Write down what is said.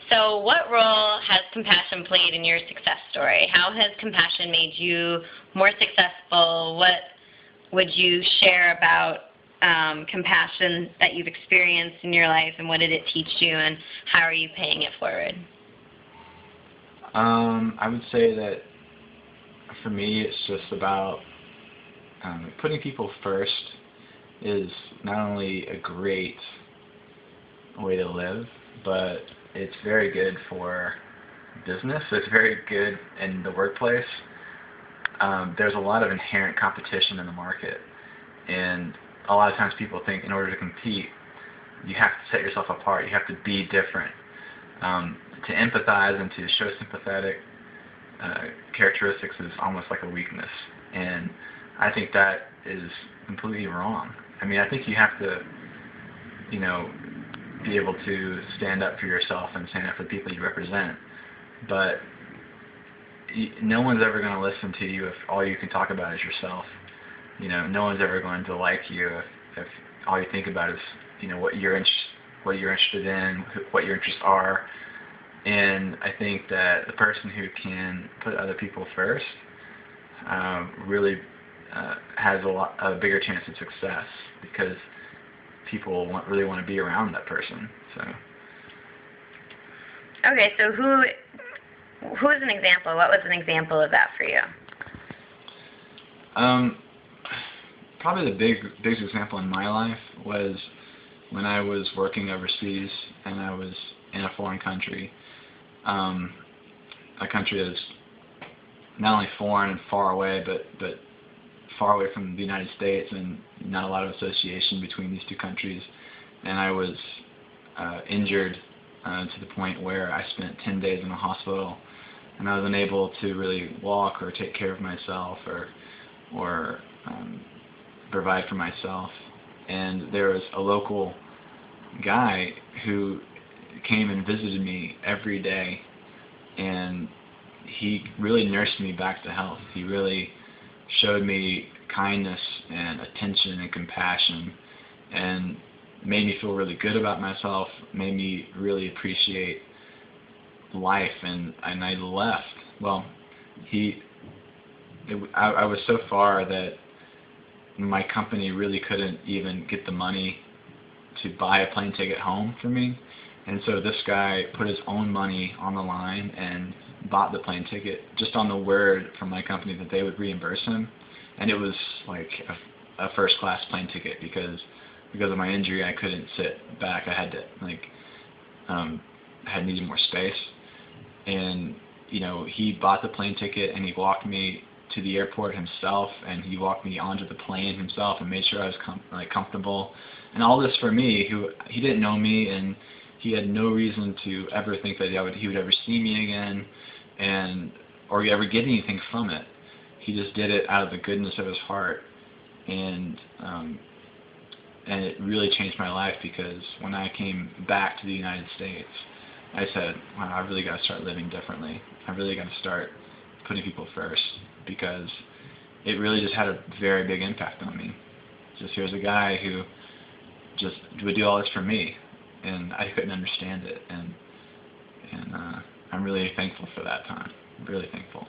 So what role has compassion played in your success story? How has compassion made you more successful? What would you share about compassion that you've experienced in your life, and what did it teach you, and how are you paying it forward? I would say that for me it's just about putting people first is not only a great way to live, but it's very good for business. It's very good in the workplace. There's a lot of inherent competition in the market, and a lot of times people think in order to compete you have to set yourself apart, you have to be different. To empathize and to show sympathetic characteristics is almost like a weakness, and I think that is completely wrong. I mean, I think you have to, be able to stand up for yourself and stand up for the people you represent, but no one's ever going to listen to you if all you can talk about is yourself. No one's ever going to like you if all you think about is, what you're interested in, what your interests are. And I think that the person who can put other people first really has a bigger chance of success, because people really want to be around that person. So. Okay, so who is an example? What was an example of that for you? Probably the biggest example in my life was when I was working overseas and I was in a foreign country. A country that is not only foreign and far away, but far away from the United States, and not a lot of association between these two countries. And I was injured to the point where I spent 10 days in a hospital, and I was unable to really walk or take care of myself or provide for myself. And there was a local guy who came and visited me every day, and he really nursed me back to health. He really showed me kindness and attention and compassion, and made me feel really good about myself, made me really appreciate life. And I left. Well, I was so far that my company really couldn't even get the money to buy a plane ticket home for me. And so this guy put his own money on the line and bought the plane ticket just on the word from my company that they would reimburse him. And it was like a first-class plane ticket, because of my injury I couldn't sit back. I had to I had needed more space. And he bought the plane ticket and he walked me to the airport himself, and he walked me onto the plane himself and made sure I was comfortable. And all this for me, who he didn't know me, and he had no reason to ever think that he would ever see me again, or ever get anything from it. He just did it out of the goodness of his heart, and it really changed my life, because when I came back to the United States, I said, wow, I really got to start living differently. I really got to start putting people first, because it really just had a very big impact on me. Just here's a guy who just would do all this for me, and I couldn't understand it, and I'm really thankful for that time. Really thankful.